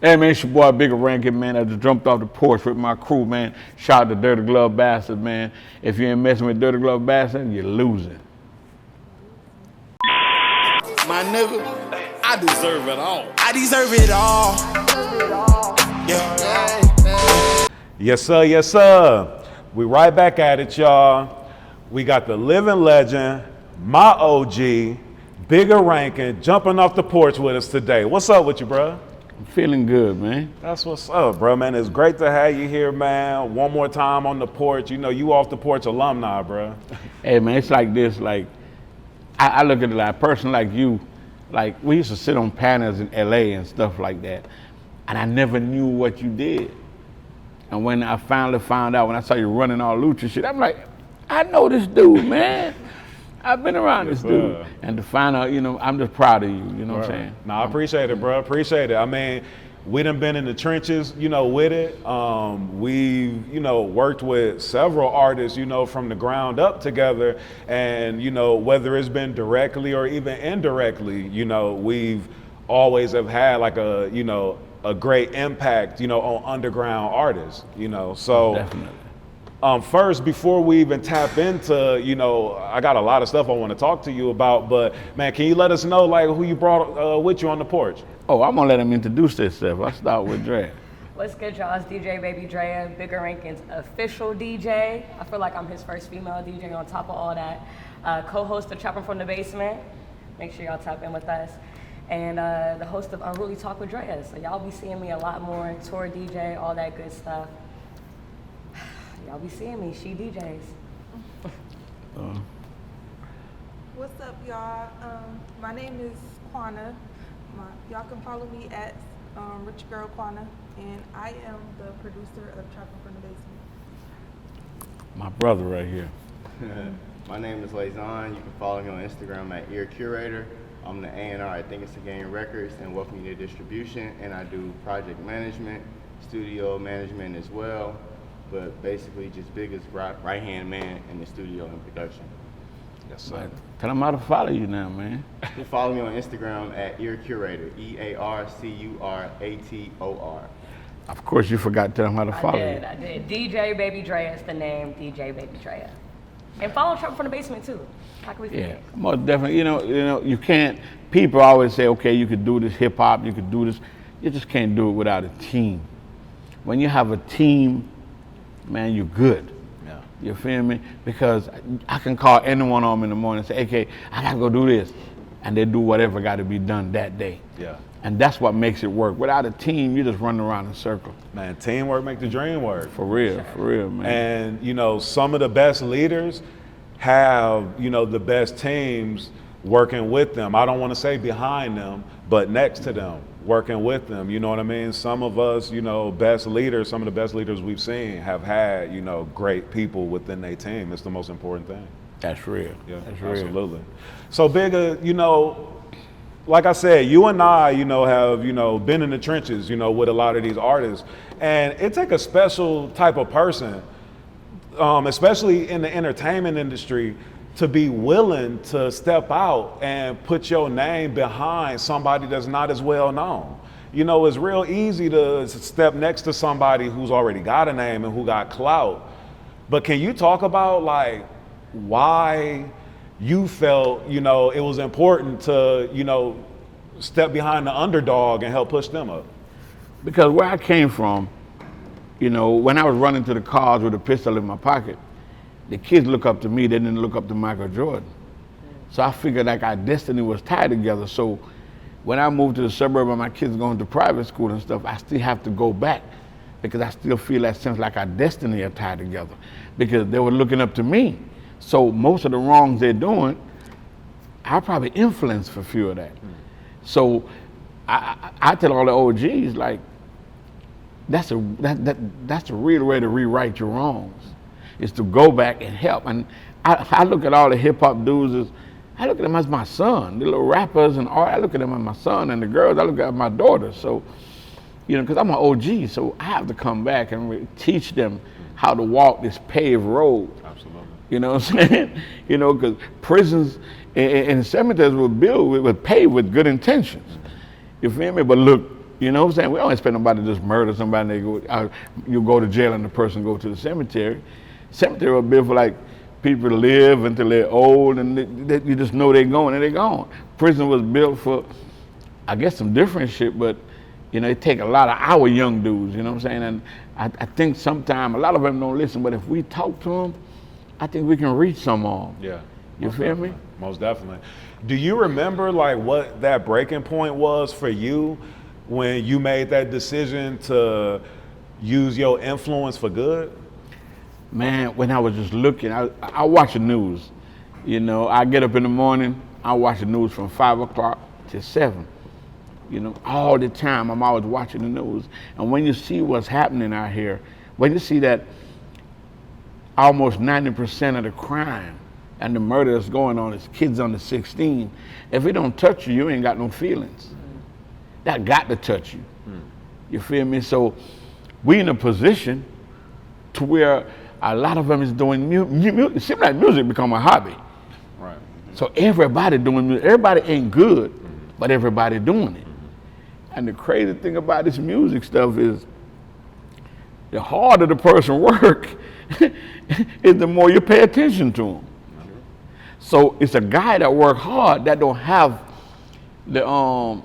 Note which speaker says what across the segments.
Speaker 1: Hey man, it's your boy Bigga Rankin, man. I just jumped off the porch with my crew, man. Shout out to Dirty Glove Bastard, man. If you ain't messing with Dirty Glove Bastard, you're losing.
Speaker 2: My nigga, I deserve it all. I deserve it all. Yeah.
Speaker 3: Yes, sir. Yes, sir. We right back at it, y'all. We got the living legend, my OG, Bigga Rankin, jumping off the porch with us today. What's up with you, bro?
Speaker 1: I'm feeling good, man.
Speaker 3: That's what's up, bro, man. It's great to have you here, man. One more time on the porch. You know, you off the porch alumni, bro.
Speaker 1: Hey man, it's like this, like, I look at it like a person like you, like we used to sit on panels in LA and stuff like that, and I never knew what you did. And when I finally found out, when I saw you running all lucha shit, I'm like, I know this dude, man. I've been around this dude. And to find out, you know, I'm just proud of you, you know what I'm saying?
Speaker 3: No, I appreciate it, bro. Appreciate it. I mean, we done been in the trenches, you know, with it. We've, you know, worked with several artists, you know, from the ground up together. And, you know, whether it's been directly or even indirectly, you know, we've always have had like a, you know, a great impact, you know, on underground artists, you know, so.
Speaker 1: Definitely.
Speaker 3: First, before we even tap into, you know, I got a lot of stuff I want to talk to you about, but man, can you let us know like who you brought with you on the porch?
Speaker 1: Oh, I'm gonna let him introduce himself. I'll start with Dre.
Speaker 4: What's good, y'all? It's DJ Baby Drea, Bigga Rankin's official DJ. I feel like I'm his first female DJ on top of all that. Co-host of Chopping from the Basement. Make sure y'all tap in with us. And the host of Unruly Talk with Drea. So y'all be seeing me a lot more, tour DJ, all that good stuff. Y'all be seeing me, she DJs.
Speaker 5: What's up, y'all? My name is Quana. Y'all can follow me at Rich Girl Quana, and I am the producer of Chopping from the Basement.
Speaker 1: My brother right here.
Speaker 6: My name is Lazon. You can follow me on Instagram at Ear Curator. I'm the A&R at Think It's a Game Records and Welcome You to Distribution, and I do project management, studio management as well. But basically just Bigga's right-hand man in the studio and production.
Speaker 3: Yes, sir.
Speaker 1: Tell him how to follow you now, man.
Speaker 6: You can follow me on Instagram at Ear Curator, EARCURATOR.
Speaker 1: Of course, you forgot to tell him how to follow you.
Speaker 4: I did. DJ Baby Drea is the name, DJ Baby Drea. And follow Chopping from the Basement too. How can we forget?
Speaker 1: Yeah, most definitely. You know, you can't, people always say, okay, you could do this hip hop, you could do this. You just can't do it without a team. When you have a team, man, you're good.
Speaker 3: Yeah.
Speaker 1: You feel me? Because I can call anyone on in the morning and say, okay, I gotta go do this. And they do whatever gotta be done that day.
Speaker 3: Yeah.
Speaker 1: And that's what makes it work. Without a team, you're just running around in a circle.
Speaker 3: Man, teamwork make the dream work.
Speaker 1: For real, man.
Speaker 3: And, you know, some of the best leaders have, you know, the best teams working with them. I don't want to say behind them, but next to them, working with them. You know what I mean? Some of us, you know, best leaders, some of the best leaders we've seen have had, you know, great people within their team. It's the most important thing.
Speaker 1: That's real.
Speaker 3: Yeah,
Speaker 1: that's real.
Speaker 3: Absolutely. So Bigga, you know, like I said, you and I, you know, have, you know, been in the trenches, you know, with a lot of these artists. And it takes a special type of person, especially in the entertainment industry, to be willing to step out and put your name behind somebody that's not as well known. You know, it's real easy to step next to somebody who's already got a name and who got clout. But can you talk about like why you felt, you know, it was important to, you know, step behind the underdog and help push them up?
Speaker 1: Because where I came from, you know, when I was running to the cars with a pistol in my pocket, the kids look up to me, they didn't look up to Michael Jordan. So I figured like our destiny was tied together. So when I moved to the suburb and my kids going to private school and stuff, I still have to go back because I still feel that sense like our destiny are tied together because they were looking up to me. So most of the wrongs they're doing, I probably influenced for a few of that. So I tell all the OGs, like, that's a real way to rewrite your wrongs, is to go back and help. And I look at all the hip hop dudes I look at them as my son. The little rappers and art, I look at them as my son, and the girls, I look at my daughters. So, you know, because I'm an OG, so I have to come back and teach them how to walk this paved road.
Speaker 3: Absolutely.
Speaker 1: You know what I'm saying? You know, because prisons and cemeteries were built, were paved with good intentions. You feel me? But look You know what I'm saying? We don't expect nobody to just murder somebody. They go, you go to jail and the person go to the cemetery. Cemetery was built for like people to live until they're old, and you just know they're going and they're gone. Prison was built for, I guess, some different shit, but you know, it take a lot of our young dudes. You know what I'm saying? And I think sometimes a lot of them don't listen, but if we talk to them, I think we can reach some of them.
Speaker 3: Yeah.
Speaker 1: You feel me?
Speaker 3: Most definitely. Do you remember like what that breaking point was for you when you made that decision to use your influence for good?
Speaker 1: Man, when I was just looking, I watch the news. You know, I get up in the morning, I watch the news from 5 o'clock to 7. You know, all the time I'm always watching the news. And when you see what's happening out here, when you see that almost 90% of the crime and the murder that's going on is kids under 16, if it don't touch you, you ain't got no feelings. That got to touch you. You feel me? So we in a position to where a lot of them is doing music. It seems like music become a hobby.
Speaker 3: Right.
Speaker 1: So everybody doing music. Everybody ain't good, but everybody doing it. And the crazy thing about this music stuff is the harder the person work is the more you pay attention to them. So it's a guy that work hard that don't have the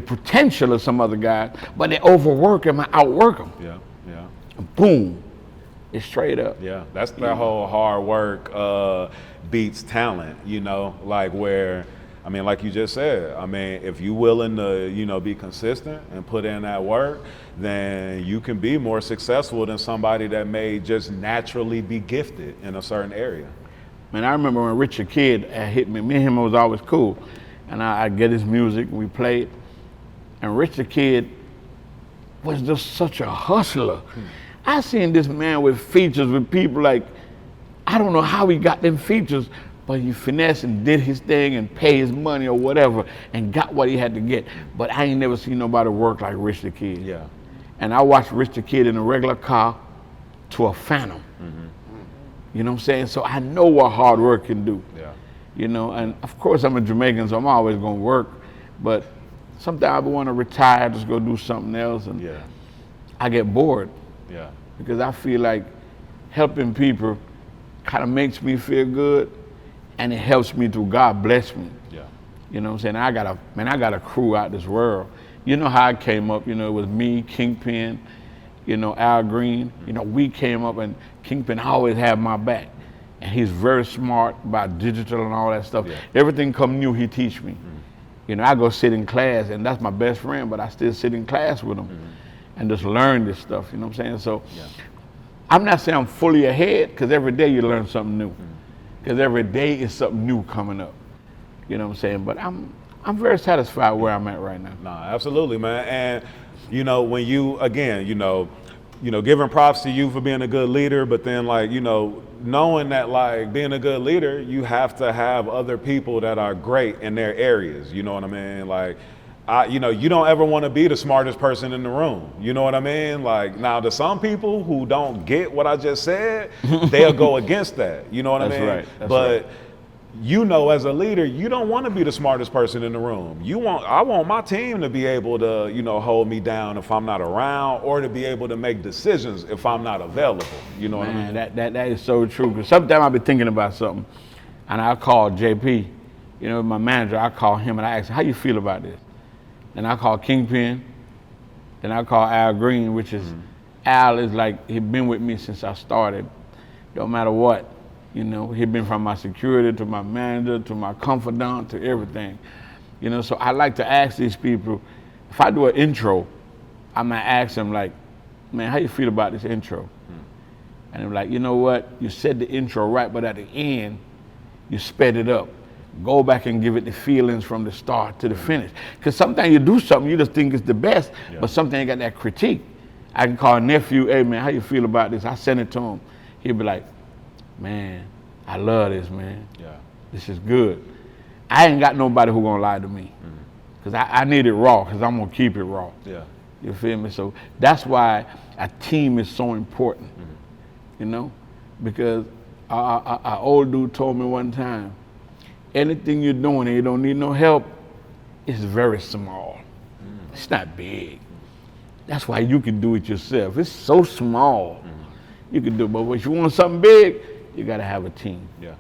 Speaker 1: potential of some other guys, but they overwork him and outwork him.
Speaker 3: Yeah, yeah.
Speaker 1: And boom, it's straight up.
Speaker 3: Yeah, that's the whole hard work beats talent, you know, like where, I mean, like you just said, I mean, if you willing to, you know, be consistent and put in that work, then you can be more successful than somebody that may just naturally be gifted in a certain area.
Speaker 1: Man, I remember when Richard Kidd hit me. Me and him was always cool. And I get his music, and we played. And Richard Kidd was just such a hustler. I seen this man with features with people like, I don't know how he got them features, but he finessed and did his thing and paid his money or whatever and got what he had to get. But I ain't never seen nobody work like Richard Kidd.
Speaker 3: Yeah.
Speaker 1: And I watched Richard Kidd in a regular car to a Phantom.
Speaker 3: Mm-hmm.
Speaker 1: You know what I'm saying? So I know what hard work can do.
Speaker 3: Yeah.
Speaker 1: You know, and of course I'm a Jamaican, so I'm always gonna work. But sometimes I want to retire, just go do something else, and
Speaker 3: Yeah.
Speaker 1: I get bored
Speaker 3: Yeah.
Speaker 1: because I feel like helping people kind of makes me feel good, and it helps me to God bless me.
Speaker 3: Yeah.
Speaker 1: You know what I'm saying? I got a crew out this world. You know how I came up, you know, it was me, Kingpin, you know, Al Green. You know, we came up and Kingpin always had my back. And he's very smart about digital and all that stuff.
Speaker 3: Yeah.
Speaker 1: Everything come new, he teach me. You know, I go sit in class, and that's my best friend, but I still sit in class with him and just learn this stuff, you know what I'm saying? So I'm not saying I'm fully ahead, because every day you learn something new. Because every day is something new coming up. You know what I'm saying? But I'm very satisfied where I'm at right now.
Speaker 3: Nah, absolutely, man. And you know, when you again, you know, giving props to you for being a good leader, but then like, you know, knowing that like being a good leader, you have to have other people that are great in their areas. You know what I mean? Like, you know, you don't ever want to be the smartest person in the room. You know what I mean? Like, now to some people who don't get what I just said, they'll go against that. You know what I mean?
Speaker 1: Right. That's
Speaker 3: but
Speaker 1: right.
Speaker 3: you know, as a leader, you don't want to be the smartest person in the room. I want my team to be able to, you know, hold me down if I'm not around, or to be able to make decisions if I'm not available. You know what I mean?
Speaker 1: Man, that is so true. Because sometimes I'll be thinking about something, and I'll call JP, you know, my manager. I call him and I ask him, how you feel about this? Then I call Kingpin. Then I call Al Green, which is, Al is like, he been with me since I started. Don't matter what. You know, he been from my security to my manager to my confidant to everything. You know, so I like to ask these people, if I do an intro, I might ask them like, man, how you feel about this intro? And I'm like, you know what? You said the intro right, but at the end, you sped it up. Go back and give it the feelings from the start to the finish. Because sometimes you do something, you just think it's the best, but sometimes you got that critique. I can call a nephew, hey man, how you feel about this? I send it to him. He'll be like, man, I love this, man.
Speaker 3: Yeah.
Speaker 1: This is good. I ain't got nobody who gonna lie to me. Because I need it raw, because I'm gonna keep it raw.
Speaker 3: Yeah.
Speaker 1: You feel me? So that's why a team is so important, you know? Because our old dude told me one time, anything you're doing and you don't need no help, it's very small. It's not big. That's why you can do it yourself. It's so small. You can do it, but if you want something big, you gotta have a team.
Speaker 3: Yeah.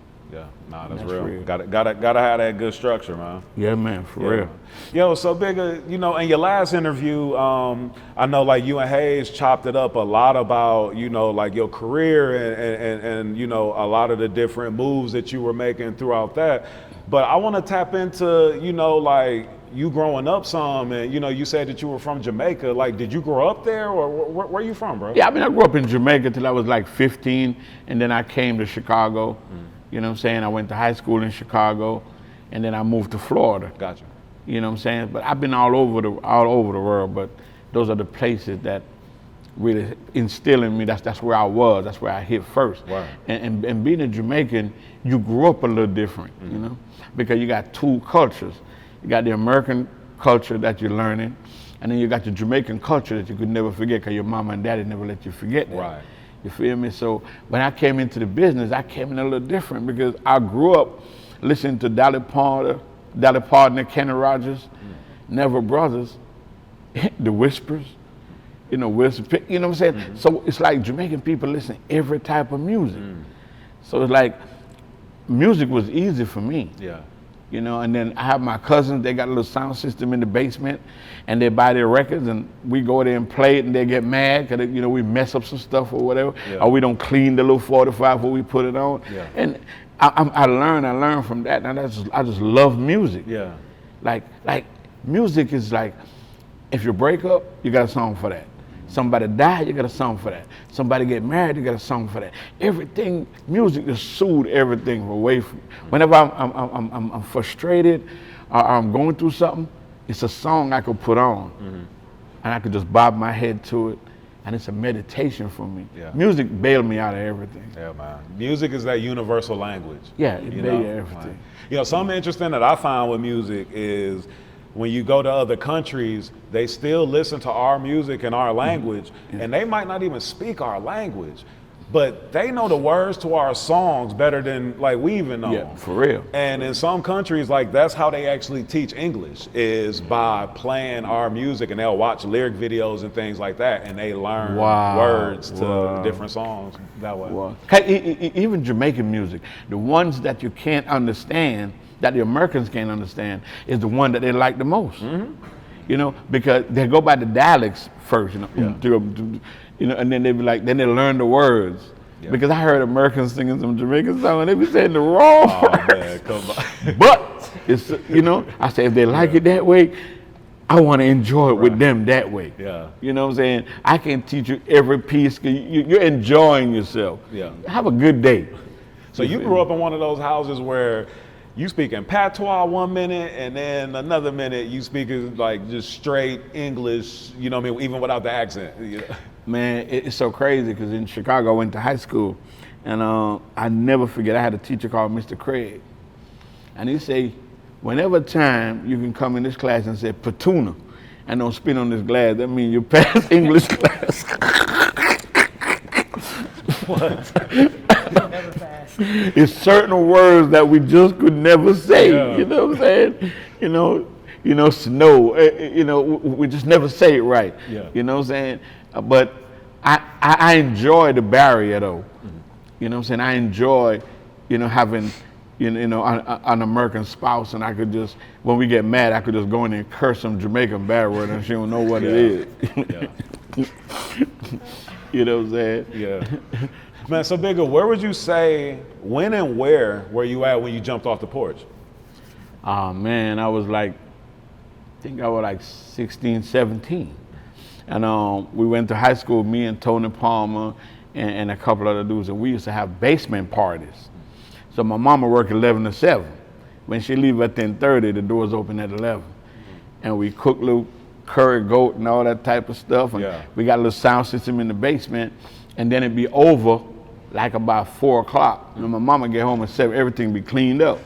Speaker 3: Nah, that's
Speaker 1: That's
Speaker 3: real.
Speaker 1: real.
Speaker 3: Gotta have that good structure, man.
Speaker 1: Yeah, man, for
Speaker 3: Yeah.
Speaker 1: real.
Speaker 3: Yo, so Bigga, you know, in your last interview, I know like you and Hayes chopped it up a lot about, you know, like your career and you know, a lot of the different moves that you were making throughout that. But I want to tap into, you know, like you growing up some, and you know, you said that you were from Jamaica. Like, did you grow up there, or where you from, bro?
Speaker 1: Yeah, I mean, I grew up in Jamaica till I was like 15, and then I came to Chicago. You know what I'm saying? I went to high school in Chicago, and then I moved to Florida.
Speaker 3: Gotcha.
Speaker 1: You know what I'm saying? But I've been all over the world. But those are the places that really instill in me. That's where I was. That's where I hit first.
Speaker 3: Wow.
Speaker 1: And being a Jamaican, you grew up a little different. You know, because you got two cultures. You got the American culture that you're learning, and then you got the Jamaican culture that you could never forget because your mama and daddy never let you forget that.
Speaker 3: Right.
Speaker 1: You feel me? So when I came into the business, I came in a little different because I grew up listening to Dolly Parton and Kenny Rogers, Never Brothers, The Whispers, you know, Wilson Pitt, you know what I'm saying? So it's like Jamaican people listen to every type of music. So it's like music was easy for me.
Speaker 3: Yeah.
Speaker 1: You know, and then I have my cousins, they got a little sound system in the basement, and they buy their records, and we go there and play it, and they get mad because, you know, we mess up some stuff or whatever, or we don't clean the little 45 before we put it on.
Speaker 3: Yeah.
Speaker 1: And I learned from that, and I just love music.
Speaker 3: Yeah.
Speaker 1: Like music is like, if you break up, you got a song for that. Somebody died, you got a song for that. Somebody get married, you got a song for that. Everything, music just soothe everything away from. Whenever I'm frustrated or I'm going through something, it's a song I could put on, and I could just bob my head to it, and it's a meditation for me.
Speaker 3: Yeah.
Speaker 1: Music bailed me out of everything.
Speaker 3: Yeah, man. Music is that universal language.
Speaker 1: Yeah, it
Speaker 3: you
Speaker 1: bailed
Speaker 3: know?
Speaker 1: everything.
Speaker 3: Like, you know, something interesting that I found with music is when you go to other countries, they still listen to our music and our language, and they might not even speak our language, but they know the words to our songs better than like we even know.
Speaker 1: Yeah, for real.
Speaker 3: And in some countries, like that's how they actually teach English, is by playing our music, and they'll watch lyric videos and things like that, and they learn words to different songs that way.
Speaker 1: Wow. Even Jamaican music, the ones that you can't understand, that the Americans can't understand, is the one that they like the most. You know, because they go by the dialects first, you know, you know, and then they be like, then they learn the words. Because I heard Americans singing some Jamaican song, and they be saying the wrong words.
Speaker 3: Man, come on.
Speaker 1: But it's, you know, I say if they like it that way, I want to enjoy it with them that way.
Speaker 3: Yeah.
Speaker 1: You know what I'm saying? I can teach you every piece. You're enjoying yourself.
Speaker 3: Yeah.
Speaker 1: Have a good day.
Speaker 3: So you grew up in one of those houses where you speak in patois one minute, and then another minute you speak like just straight English, you know what I mean, even without the accent. You know?
Speaker 1: Man, it's so crazy because in Chicago I went to high school, and I never forget, I had a teacher called Mr. Craig. And he say, whenever time you can come in this class and say patuna and don't spit on this glass, that means you pass English class.
Speaker 3: What?
Speaker 4: Never pass.
Speaker 1: It's certain words that we just could never say.
Speaker 3: Yeah.
Speaker 1: You know what I'm saying? You know, snow. You know, we just never say it right.
Speaker 3: Yeah.
Speaker 1: You know what I'm saying? But I enjoy the barrier though. You know what I'm saying? I enjoy, you know, having, you know, an American spouse, and I could just, when we get mad, I could just go in there and curse some Jamaican bad word, and she don't know what it is.
Speaker 3: Yeah.
Speaker 1: You know what I'm saying?
Speaker 3: Yeah. Man, so Bigga, where would you say, when and where were you at when you jumped off the porch?
Speaker 1: Oh man, I was like, I think I was like 16, 17. And we went to high school, me and Tony Palmer and a couple other dudes, and we used to have basement parties. So my mama worked 11 to 7. When she leave at 10:30, the doors open at 11. And we cook little curry goat and all that type of stuff. And we got a little sound system in the basement, and then it'd be over like about 4 o'clock. And my mama get home at 7, everything be cleaned up.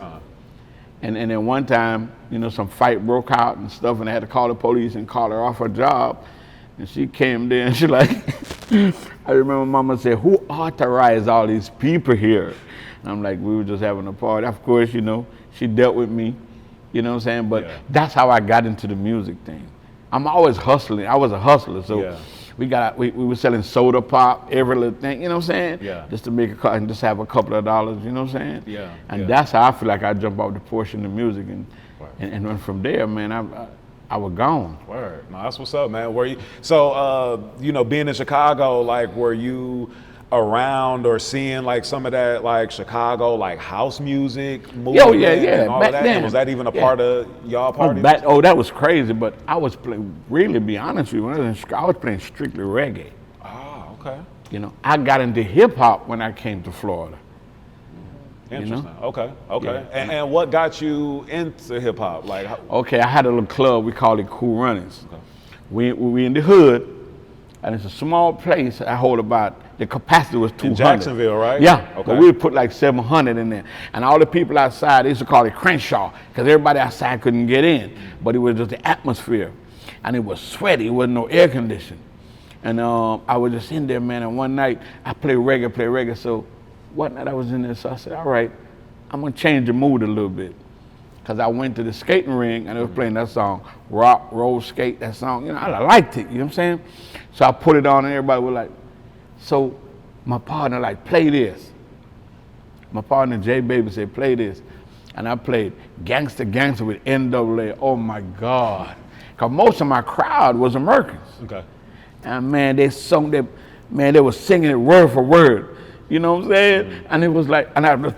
Speaker 1: And then one time, you know, some fight broke out and stuff, and I had to call the police and call her off her job. And she came there and she like, I remember mama said, who authorized all these people here? And I'm like, we were just having a party. Of course, you know, she dealt with me, you know what I'm saying? But that's how I got into the music thing. I'm always hustling. I was a hustler, so
Speaker 3: Yeah.
Speaker 1: we were selling soda pop, every little thing, you know what I'm saying?
Speaker 3: Yeah.
Speaker 1: Just to make a cut and just have a couple of dollars, you know what I'm saying?
Speaker 3: Yeah,
Speaker 1: And
Speaker 3: yeah.
Speaker 1: that's how I feel like I jump off the Porch into music, and then from there, man, I was gone.
Speaker 3: Word. No, that's what's up, man. Were you you know, being in Chicago, like, were you around or seeing like some of that like Chicago like house music movement
Speaker 1: yeah.
Speaker 3: and all
Speaker 1: Back
Speaker 3: of that?
Speaker 1: then,
Speaker 3: And was that even a
Speaker 1: yeah.
Speaker 3: part of y'all party?
Speaker 1: That was crazy, but I was playing, really be honest with you, when I was in Chicago, I was playing strictly reggae.
Speaker 3: Oh, okay.
Speaker 1: You know, I got into hip hop when I came to Florida.
Speaker 3: Interesting.
Speaker 1: know?
Speaker 3: Okay.
Speaker 1: Yeah.
Speaker 3: And what got you into hip hop? Like,
Speaker 1: Okay, I had a little club, we called it Cool Runnings. We in the hood, and it's a small place. I hold about, the capacity was 200.
Speaker 3: in Jacksonville, right?
Speaker 1: Yeah,
Speaker 3: Okay.
Speaker 1: but we would put like 700 in there. And all the people outside, they used to call it Crenshaw, because everybody outside couldn't get in. But it was just the atmosphere. And it was sweaty, it wasn't no air conditioning. And I was just in there, man, and one night, I play reggae. So one night I was in there, so I said, all right, I'm gonna change the mood a little bit. Cause I went to the skating ring and they was playing that song, Rock, Roll, Skate, that song. You know, I liked it, you know what I'm saying? So I put it on and everybody was like, so my partner like, play this. My partner J Baby said, play this. And I played Gangsta Gangsta with NAA. Oh my God. Cause most of my crowd was Americans.
Speaker 3: Okay.
Speaker 1: And man, they sung that, man, they was singing it word for word. You know what I'm saying? And it was like, and I was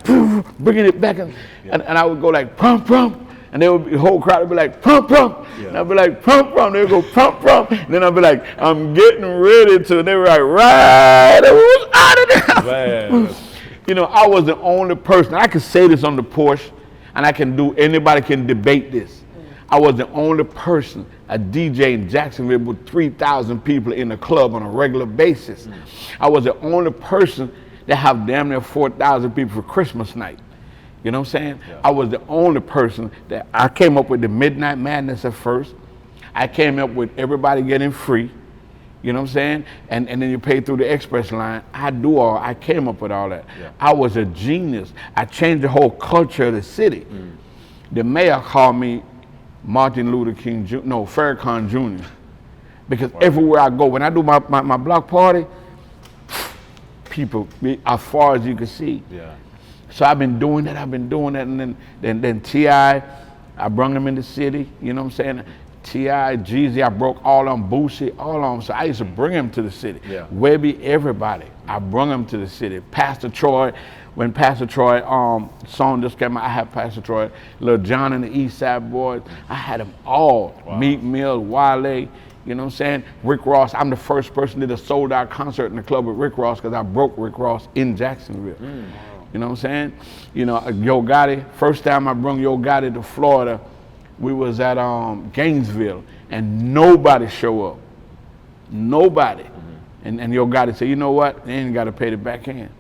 Speaker 1: bringing it back, and I would go like, pump, pump. And they would be, the whole crowd would be like, pump, pump.
Speaker 3: Yeah.
Speaker 1: And I'd be like, pump, pump. They would go, pump, pump. And then I'd be like, I'm getting ready to. And they were like, right, it was out of there.
Speaker 3: Man.
Speaker 1: You know, I was the only person, I could say this on the Porch, and anybody can debate this. I was the only person, a DJ in Jacksonville with 3,000 people in the club on a regular basis. I was the only person that have damn near 4,000 people for Christmas night. You know what I'm saying?
Speaker 3: Yeah.
Speaker 1: I was the only person that, I came up with the Midnight Madness at first. I came up with everybody getting free. You know what I'm saying? And then you pay through the express line. I came up with all that.
Speaker 3: Yeah.
Speaker 1: I was a genius. I changed the whole culture of the city. The mayor called me Martin Luther King Jr., no, Farrakhan Jr. Because everywhere I go, when I do my block party, people, as far as you can see.
Speaker 3: Yeah.
Speaker 1: So I've been doing that, and then T.I., I brung him in the city, you know what I'm saying? T.I., Jeezy, I broke all on Boosie, all on them. So I used to bring him to the city.
Speaker 3: Yeah.
Speaker 1: Webby, everybody, I brung him to the city. Pastor Troy, when Pastor Troy song just came out, I had Pastor Troy, Lil John and the East Side Boys, I had them all.
Speaker 3: Wow.
Speaker 1: Meek Mill, Wale, you know what I'm saying? Rick Ross, I'm the first person that did a sold out concert in the club with Rick Ross because I broke Rick Ross in Jacksonville. You know what I'm saying? You know, Yo Gotti, first time I brought Yo Gotti to Florida, we was at Gainesville and nobody show up. Nobody. And Yo Gotti said, you know what? They ain't got to pay the back end.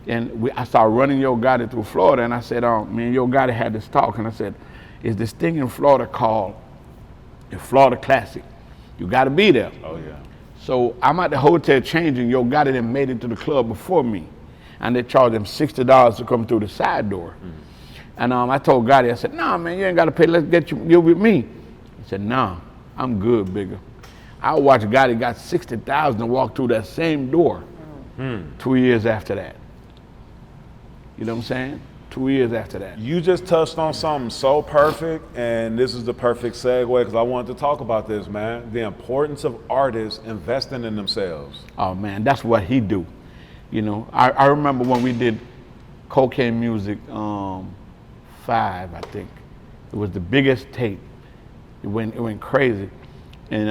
Speaker 1: And I started running Yo Gotti through Florida, and I said, me and Yo Gotti had this talk, and I said, is this thing in Florida called the Florida Classic. You got to be there.
Speaker 3: Oh yeah.
Speaker 1: So I'm at the hotel changing. Yo Gotti them made it to the club before me, and they charged them $60 to come through the side door. And I told Gotti, I said, nah, man, you ain't got to pay. Let's get you with me. He said, nah, I'm good, Bigga. I watched Gotti got 60,000 to walk through that same door 2 years after that. You know what I'm saying? 2 years after that.
Speaker 3: You just touched on something so perfect, and this is the perfect segue because I wanted to talk about this, man. The importance of artists investing in themselves.
Speaker 1: Oh man, that's what he do. You know, I remember when we did Cocaine Music 5, I think. It was the biggest tape. It went crazy. And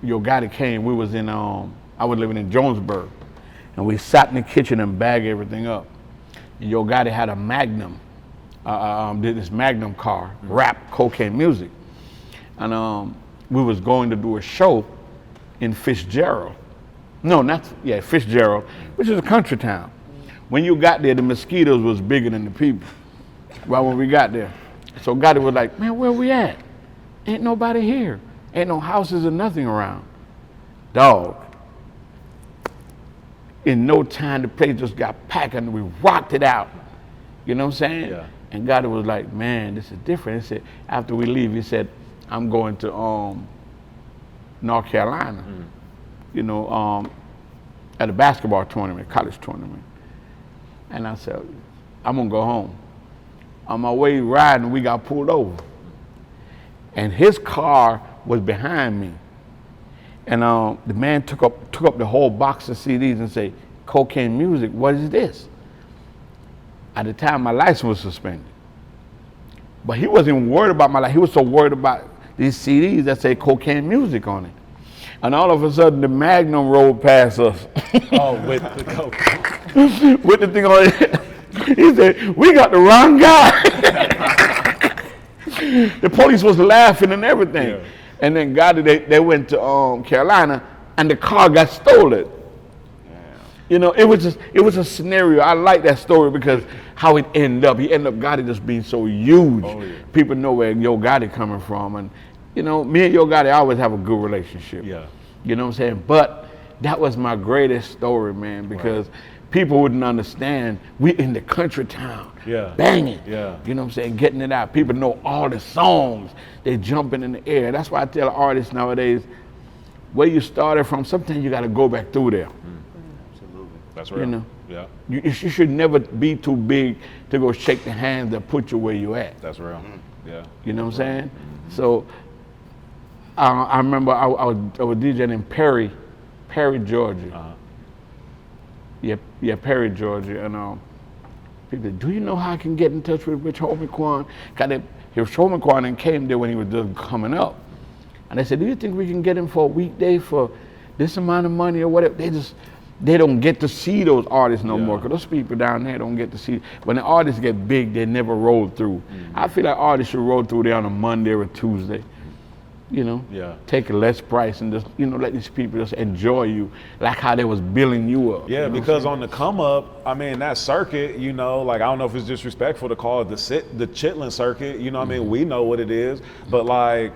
Speaker 1: Yo Gotti came, we was in, I was living in Jonesboro, and we sat in the kitchen and bagged everything up. And Yo Gotti had a Magnum, did this Magnum car, rap Cocaine Music. And we was going to do a show in Fitzgerald. Fitzgerald, which is a country town. When you got there, the mosquitoes was bigger than the people, right when we got there. So Gotti was like, man, where we at? Ain't nobody here. Ain't no houses or nothing around. Dog. In no time, the place just got packed and we rocked it out. You know what I'm saying?
Speaker 3: Yeah.
Speaker 1: And Gotti was like, man, this is different. He said, after we leave, he said, I'm going to North Carolina, you know, at a basketball tournament, college tournament. And I said, I'm gonna go home. On my way riding, we got pulled over. And his car was behind me. And the man took up the whole box of CDs and said, Cocaine Music, what is this? At the time, my license was suspended. But he wasn't worried about my life. He was so worried about these CDs that say Cocaine Music on it. And all of a sudden, the Magnum rolled past us.
Speaker 3: Oh, with the coke.
Speaker 1: With the thing on it. He said, we got the wrong guy. The police was laughing and everything.
Speaker 3: Yeah.
Speaker 1: And then they went to Carolina, and the car got stolen. You know, it was a scenario. I like that story because how it ended up. He ended up Gotti just being so huge.
Speaker 3: Oh, yeah.
Speaker 1: People know where Yo Gotti coming from, and you know, me and Yo Gotti always have a good relationship.
Speaker 3: Yeah.
Speaker 1: You know what I'm saying? But that was my greatest story, man, because people wouldn't understand. We in the country town, banging.
Speaker 3: Yeah.
Speaker 1: You know what I'm saying? Getting it out. People know all the songs. They jumping in the air. That's why I tell artists nowadays, where you started from, sometimes you got to go back through there.
Speaker 6: Absolutely.
Speaker 3: That's real.
Speaker 1: You know,
Speaker 3: Yeah.
Speaker 1: you should never be too big to go shake the hands that put you where you at.
Speaker 3: That's real. Yeah.
Speaker 1: You know what I'm saying? So I remember I was DJing in Perry, Georgia. Yeah, Perry, Georgia, and people said, do you know how I can get in touch with Rich Homie Quan? Rich Homie Quan came there when he was just coming up. And they said, do you think we can get him for a weekday for this amount of money or whatever? They don't get to see those artists no more, because those people down there don't get to see. When the artists get big, they never roll through. I feel like artists should roll through there on a Monday or a Tuesday. You know, take a less price and just, you know, let these people just enjoy you like how they was billing you up.
Speaker 3: Yeah,
Speaker 1: you know
Speaker 3: because on the come up, I mean, that circuit, you know, like I don't know if it's disrespectful to call it the Chitlin circuit, you know what I mean? We know what it is, but like,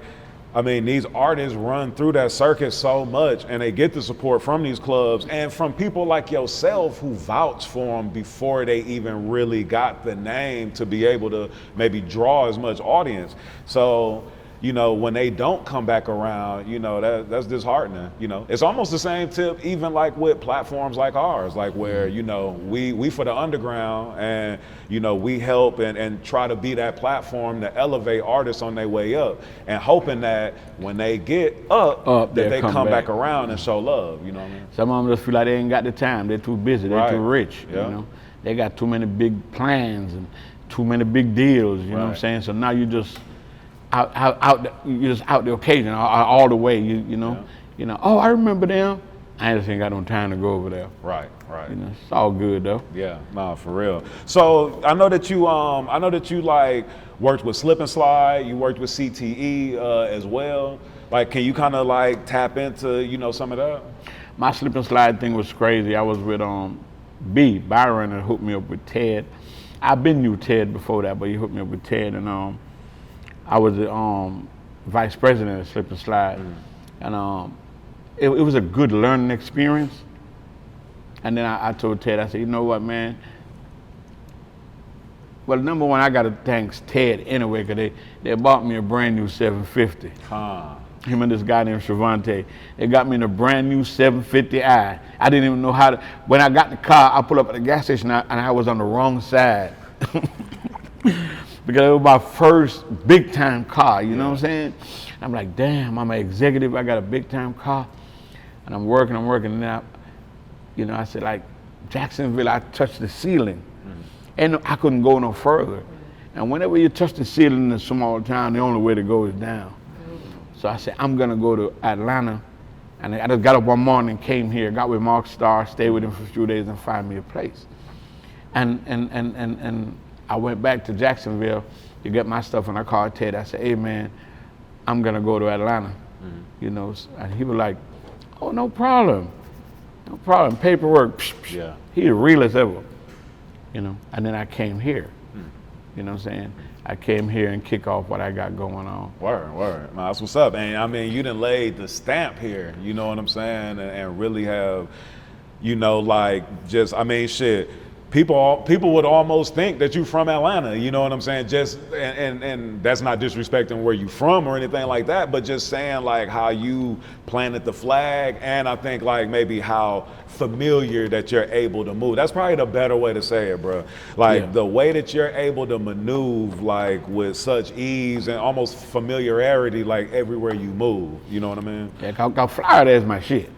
Speaker 3: I mean, these artists run through that circuit so much and they get the support from these clubs and from people like yourself who vouch for them before they even really got the name to be able to maybe draw as much audience. So, you know, when they don't come back around, you know, that's disheartening. You know, it's almost the same tip, even like with platforms like ours, like where, you know, we for the underground and, you know, we help and try to be that platform to elevate artists on their way up and hoping that when they get up that they come back around and show love, you know what I mean?
Speaker 1: Some of them just feel like they ain't got the time. They're too busy. They're too rich, you know? They got too many big plans and too many big deals, you know what I'm saying? So now you just you're just out the occasion, all the way, you know. You know, oh, I remember them. I just ain't got no time to go over there.
Speaker 3: Right.
Speaker 1: You know, it's all good though.
Speaker 3: Yeah, nah, for real. So I know that you like worked with Slip and Slide, you worked with CTE as well. Like, can you kind of like tap into, you know, some of that?
Speaker 1: My Slip and Slide thing was crazy. I was with Byron, and hooked me up with Ted. I've been knew Ted before that, but he hooked me up with Ted, and I was the vice president of Slip and Slide, and it was a good learning experience. And then I told Ted, I said, you know what, man? Well, number one, I got to thank Ted anyway, because they bought me a brand new 750. Him and this guy named Shavante. They got me in a brand new 750i. I didn't even know how to, when I got the car, I pulled up at the gas station and I was on the wrong side. Because it was my first big time car, you know what I'm saying? I'm like, damn, I'm an executive, I got a big time car. And I'm working, and then I said, like, Jacksonville, I touched the ceiling. And I couldn't go no further. And whenever you touch the ceiling in a small town, the only way to go is down. So I said, I'm gonna go to Atlanta. And I just got up one morning, came here, got with Mark Starr, stayed with him for a few days and find me a place. And I went back to Jacksonville to get my stuff, and I called Ted. I said, hey man, I'm gonna go to Atlanta. You know, and he was like, oh, no problem. Paperwork, he the realest ever. You know, and then I came here. You know what I'm saying? I came here and kick off what I got going on.
Speaker 3: Word. Nah, that's what's up. And I mean, you done laid the stamp here, you know what I'm saying? And really have, you know, like just, I mean, shit, people would almost think that you from Atlanta, you know what I'm saying? Just and that's not disrespecting where you from or anything like that, but just saying like how you planted the flag, and I think like maybe how familiar that you're able to move. That's probably the better way to say it, bro. Like the way that you're able to maneuver like with such ease and almost familiarity like everywhere you move, you know what I mean?
Speaker 1: Yeah, cause Florida is my shit.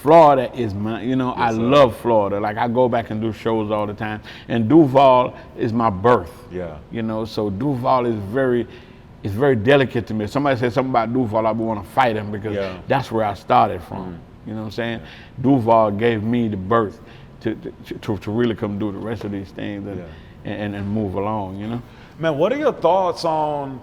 Speaker 1: Florida is my, I love Florida. Like I go back and do shows all the time. And Duval is my birth.
Speaker 3: Yeah.
Speaker 1: So Duval is very delicate to me. If somebody says something about Duval, I would want to fight him because that's where I started from. You know what I'm saying? Duval gave me the birth to really come do the rest of these things and move along,
Speaker 3: Man, what are your thoughts on,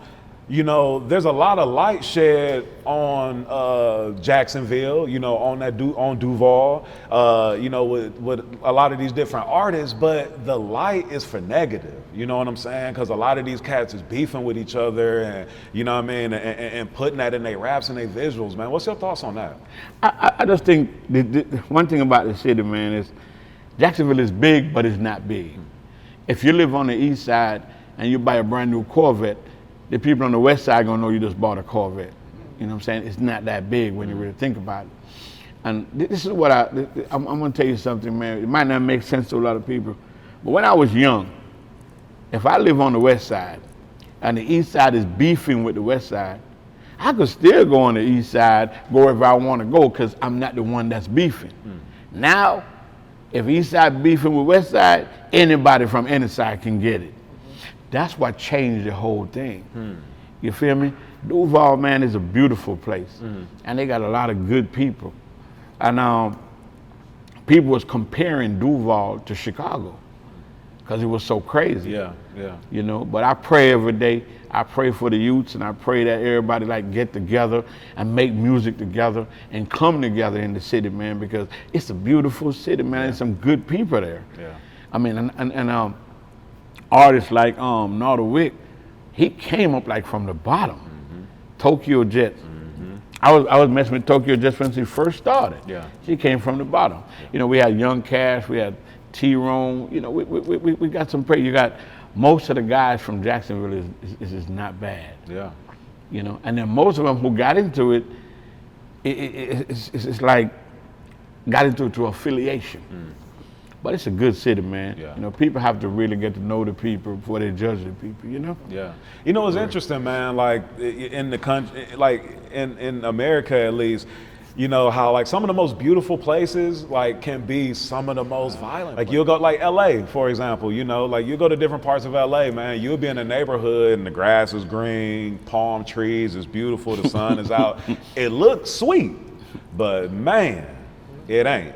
Speaker 3: there's a lot of light shed on Jacksonville, on Duval, with a lot of these different artists, but the light is for negative, you know what I'm saying? Because a lot of these cats is beefing with each other and, and putting that in their raps and their visuals, man. What's your thoughts on that?
Speaker 1: I just think the one thing about the city, man, is Jacksonville is big, but it's not big. If you live on the east side and you buy a brand new Corvette, the people on the west side gonna know you just bought a Corvette. You know what I'm saying? It's not that big when you really think about it. And this is what I'm gonna tell you something, man. It might not make sense to a lot of people, but when I was young, if I live on the west side and the east side is beefing with the west side, I could still go on the east side, go wherever I want to go, because I'm not the one that's beefing. Now, if east side beefing with west side, anybody from any side can get it. That's what changed the whole thing. You feel me? Duval, man, is a beautiful place, and they got a lot of good people. And people was comparing Duval to Chicago because it was so crazy.
Speaker 3: Yeah.
Speaker 1: But I pray every day. I pray for the youths, and I pray that everybody like get together and make music together and come together in the city, man, because it's a beautiful city, man. There's some good people there.
Speaker 3: Yeah.
Speaker 1: I mean, and artists like Narda Wick, he came up like from the bottom. Tokyo Jets. I was messing with Tokyo Jets when she first started.
Speaker 3: Yeah.
Speaker 1: She came from the bottom. We had Young Cash, we had T-Rone. We got some pretty. You got most of the guys from Jacksonville is not bad.
Speaker 3: Yeah.
Speaker 1: And then most of them who got into it, it's like got into it through affiliation. But it's a good city, man.
Speaker 3: Yeah.
Speaker 1: People have to really get to know the people before they judge the people,
Speaker 3: Yeah. It's interesting, man, like in the country, like in America at least, how like some of the most beautiful places like can be some of the most violent. Like you'll go like LA, for example, like you go to different parts of LA, man, you'll be in a neighborhood and the grass is green, palm trees is beautiful, the sun is out. It looks sweet, but man, it ain't.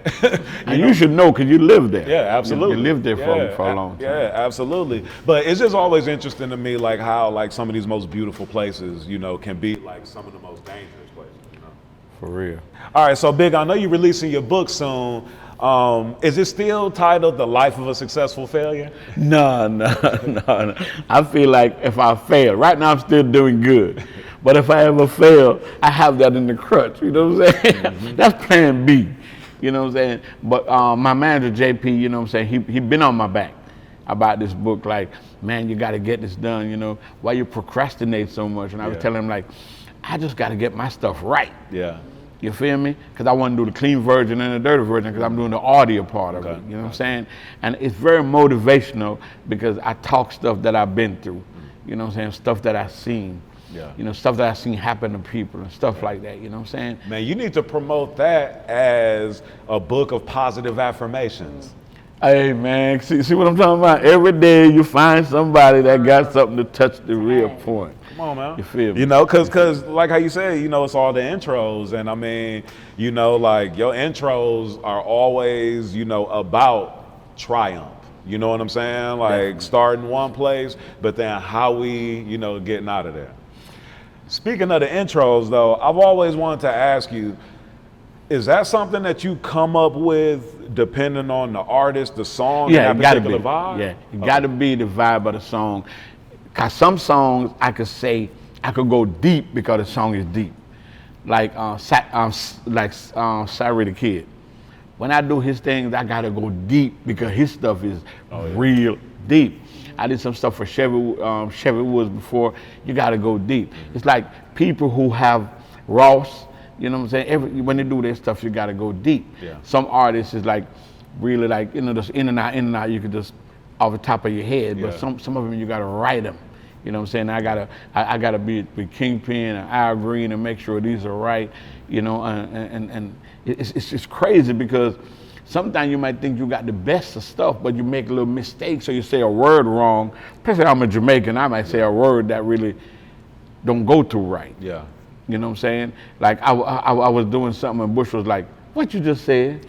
Speaker 1: You should know because you live there.
Speaker 3: Yeah, absolutely.
Speaker 1: You lived there for a long time.
Speaker 3: Yeah, absolutely. But it's just always interesting to me like how like some of these most beautiful places, can be like some of the most dangerous places,
Speaker 1: For real.
Speaker 3: All right, so Big, I know you're releasing your book soon. Is it still titled The Life of a Successful Failure?
Speaker 1: No. I feel like if I fail, right now I'm still doing good. But if I ever fail, I have that in the crutch, you know what I'm saying? That's plan B, you know what I'm saying? But my manager, JP, you know what I'm saying, he been on my back about this book, like, man, you got to get this done, why you procrastinate so much? And I was telling him, like, I just got to get my stuff right.
Speaker 3: Yeah.
Speaker 1: You feel me? Because I want to do the clean version and the dirty version because I'm doing the audio part of it. You know what I'm saying? And it's very motivational because I talk stuff that I've been through. You know what I'm saying? Stuff that I've seen.
Speaker 3: Yeah.
Speaker 1: Stuff that I've seen happen to people and stuff like that. You know what I'm saying?
Speaker 3: Man, you need to promote that as a book of positive affirmations.
Speaker 1: Hey, man, see what I'm talking about? Every day you find somebody that got something to touch the real point.
Speaker 3: Come on, man.
Speaker 1: You feel me?
Speaker 3: Because like how you say, it's all the intros. And I mean, like your intros are always, about triumph. You know what I'm saying? Like
Speaker 1: Definitely.
Speaker 3: starting one place, but then how we, getting out of there. Speaking of the intros, though, I've always wanted to ask you, is that something that you come up with depending on the artist, the song,
Speaker 1: Yeah,
Speaker 3: and
Speaker 1: it
Speaker 3: that
Speaker 1: gotta be.
Speaker 3: particular vibe?
Speaker 1: Yeah, it gotta be the vibe of the song. Cause some songs I could say I could go deep because the song is deep. Like Sorry the Kid. when I do his things, I gotta go deep because his stuff is real deep. I did some stuff for Chevy Woods before. You gotta go deep. It's like people who have Ross, you know what I'm saying? When they do their stuff, you gotta go deep.
Speaker 3: Yeah.
Speaker 1: Some artists is like really like, you know, just in and out, you could just off the top of your head. But some of them you gotta write them. You know what I'm saying? I gotta be with Kingpin and Al Green and make sure these are right. You know, and it's crazy because sometimes you might think you got the best of stuff, but you make a little mistake, so you say a word wrong. Especially I'm a Jamaican, I might say a word that really don't go through right.
Speaker 3: Yeah.
Speaker 1: You know what I'm saying? Like I was doing something and Bush was like, "What you just said?"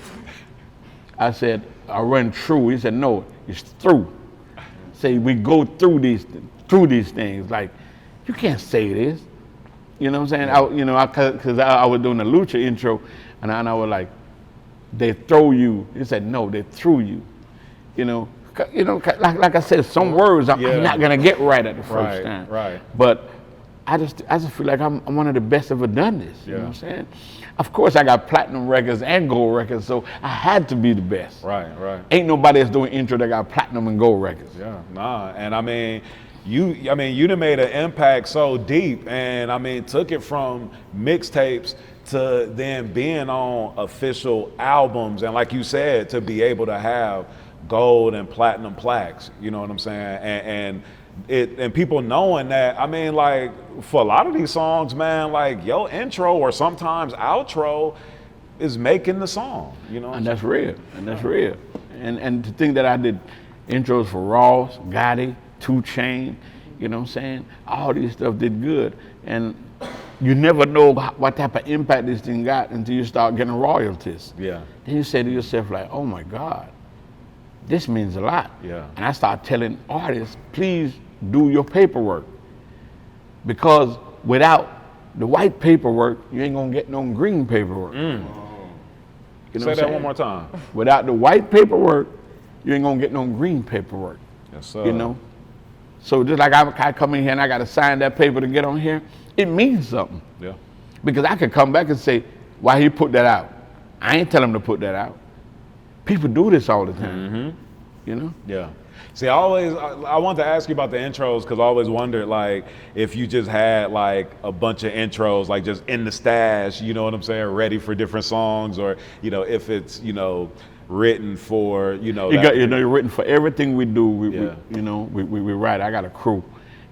Speaker 1: I said, "I run through." He said, "No, it's through." Say we go through these things. Like you can't say this. You know what I'm saying? Because I was doing the Lucha intro, and I was like, "They throw you." He said, "No, they threw you." You know, like I said, some words I'm not gonna get right at the first time.
Speaker 3: Right.
Speaker 1: But I just feel like I'm one of the best ever done this. You know what I'm saying? Of course, I got platinum records and gold records, so I had to be the best.
Speaker 3: Right.
Speaker 1: Ain't nobody that's doing intro that got platinum and gold records.
Speaker 3: Yeah, nah, and I mean, you done made an impact so deep, and I mean, took it from mixtapes to then being on official albums, and like you said, to be able to have gold and platinum plaques. You know what I'm saying? And people knowing that, I mean, like for a lot of these songs, man, like your intro or sometimes outro is making the song, you know?
Speaker 1: And that's real, And to think that I did intros for Ross, Gotti, 2 Chainz, you know what I'm saying? All these stuff did good. And you never know what type of impact this thing got until you start getting royalties.
Speaker 3: Yeah.
Speaker 1: Then you say to yourself like, "Oh my God, this means a lot."
Speaker 3: Yeah.
Speaker 1: And I start telling artists, please do your paperwork. Because without the white paperwork, you ain't gonna get no green paperwork. You know
Speaker 3: Say that one more time.
Speaker 1: Without the white paperwork, you ain't gonna get no green paperwork.
Speaker 3: Yes, sir.
Speaker 1: You know? So just like I come in here and I gotta sign that paper to get on here, it means something.
Speaker 3: Yeah.
Speaker 1: Because I could come back and say, "Why he put that out?" I ain't tell him to put that out. People do this all the time. You know?
Speaker 3: Yeah. See, I wanted to ask you about the intros because I always wondered, like, if you just had like a bunch of intros, like just in the stash, you know what I'm saying, ready for different songs, or you know, if it's written for
Speaker 1: you're written for everything we do. We write. I got a crew,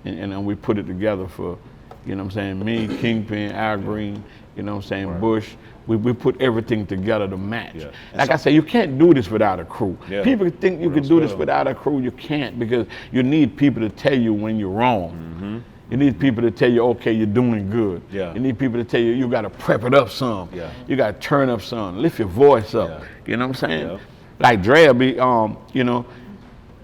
Speaker 1: and we put it together for, you know what I'm saying, me, Kingpin, Al Green, you know what I'm saying, Bush. We put everything together to match. Yeah. Like I said, you can't do this without a crew. Yeah. People think you can do this without a crew. You can't, because you need people to tell you when you're wrong. You need people to tell you, okay, you're doing good. Yeah. You need people to tell you, you got to prep it up some. Yeah. You got to turn up some, lift your voice up. Yeah. You know what I'm saying? Yeah. Like Drea be,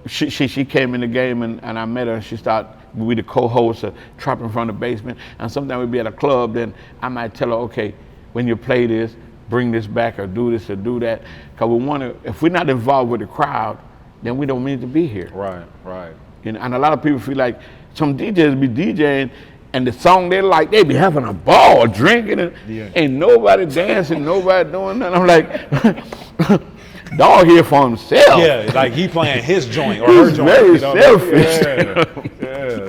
Speaker 1: she came in the game and I met her and she started, we the co-hosts of Trapping from the Basement. And sometimes we'd be at a club, then I might tell her, okay, when you play this, bring this back or do this or do that. Because we want to, if we're not involved with the crowd, then we don't need to be here.
Speaker 3: Right.
Speaker 1: And a lot of people feel like some DJs be DJing and the song they like, they be having a ball, drinking, and ain't nobody dancing, nobody doing nothing. I'm like, dog here for himself.
Speaker 3: Yeah, like he playing his joint or her joint.
Speaker 1: Very selfish.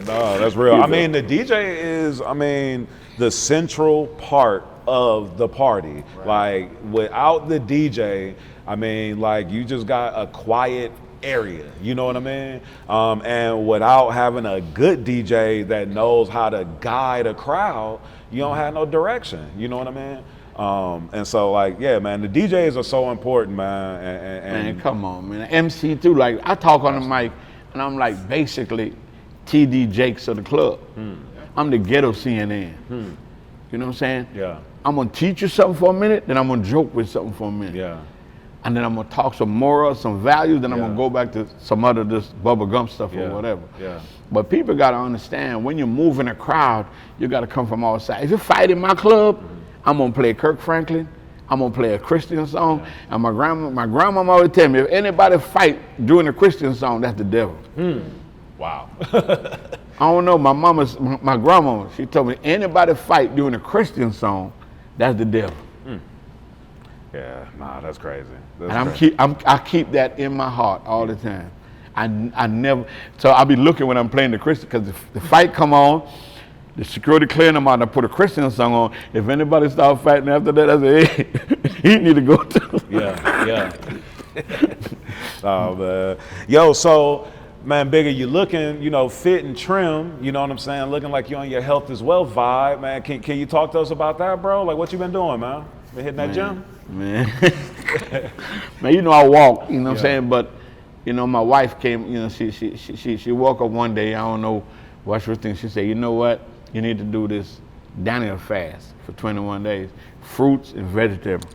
Speaker 3: No, that's real. I mean, the DJ is, the central part of the party. Right. Like without the DJ, you just got a quiet area, you know what I mean? And without having a good DJ that knows how to guide a crowd, you don't have no direction, you know what I mean? And so the DJs are so important, man. And
Speaker 1: man, come on, man. MC too, like I talk on the mic and I'm like basically TD Jakes of the club. I'm the ghetto CNN. You know what I'm saying? Yeah. I'm gonna teach you something for a minute, then I'm gonna joke with something for a minute. Yeah. And then I'm gonna talk some morals, some values, then I'm gonna go back to some other just bubble gum stuff or whatever. Yeah. But people gotta understand, when you're moving a crowd, you gotta come from all sides. If you fight in my club, I'm gonna play Kirk Franklin, I'm gonna play a Christian song, and my grandma always tell me, if anybody fight during a Christian song, that's the devil.
Speaker 3: Wow.
Speaker 1: I don't know, my grandma, she told me, anybody fight during a Christian song, that's the devil.
Speaker 3: Yeah, nah, that's crazy. That's
Speaker 1: And
Speaker 3: crazy.
Speaker 1: I keep that in my heart all the time. I never, so I'll be looking when I'm playing the Christian, because the fight come on, the security clearing them out, and I put a Christian song on. If anybody start fighting after that, I say, hey, you need to go too.
Speaker 3: Yeah. Oh, man. Yo, so, man, Bigga, you looking, fit and trim, you know what I'm saying? Looking like you're on your health as well vibe, man. Can you talk to us about that, bro? Like, what you been doing, man? Been hitting that gym?
Speaker 1: Man, man, I walk, you know what I'm saying? But, my wife came, she woke up one day, I don't know what she was thinking. She said, you know what? You need to do this Daniel fast for 21 days. Fruits and vegetables.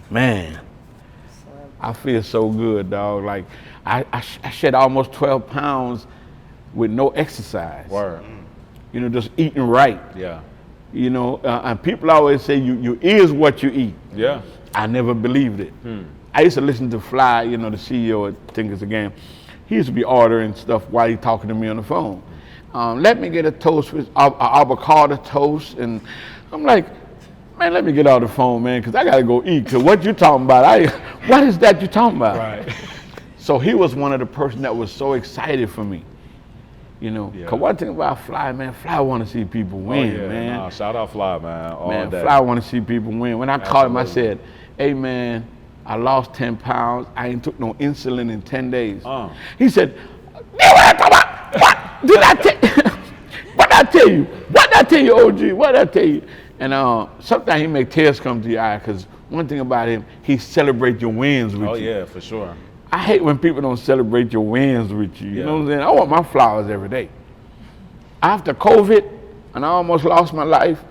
Speaker 1: Man, I feel so good, dog. Like, I shed almost 12 pounds with no exercise.
Speaker 3: Word.
Speaker 1: Just eating right.
Speaker 3: Yeah.
Speaker 1: And people always say you is what you eat.
Speaker 3: Yeah.
Speaker 1: I never believed it. I used to listen to Fly, the CEO at Think It's a Game. He used to be ordering stuff while he talking to me on the phone. Let me get a toast with avocado toast, and I'm like, man, let me get out the phone, man, because I got to go eat. Because what you talking about? What is that you talking about?
Speaker 3: Right.
Speaker 1: So he was one of the person that was so excited for me. Because one thing about Fly, man, Fly want to see people win, man.
Speaker 3: Nah, shout out Fly, man, all
Speaker 1: Man,
Speaker 3: day.
Speaker 1: Fly want to see people win. When I called him, I
Speaker 3: Absolutely.
Speaker 1: said, hey, man, I lost 10 pounds. I ain't took no insulin in 10 days. He said, what did I tell you? What did I tell you? What did I tell you, OG? What did I tell you? And sometimes he make tears come to your eye, because one thing about him, he celebrate your wins with you.
Speaker 3: Oh, yeah, for sure.
Speaker 1: I hate when people don't celebrate your wins with you. You
Speaker 3: Yeah.
Speaker 1: know what I'm saying? I want my flowers every day. After COVID, and I almost lost my life,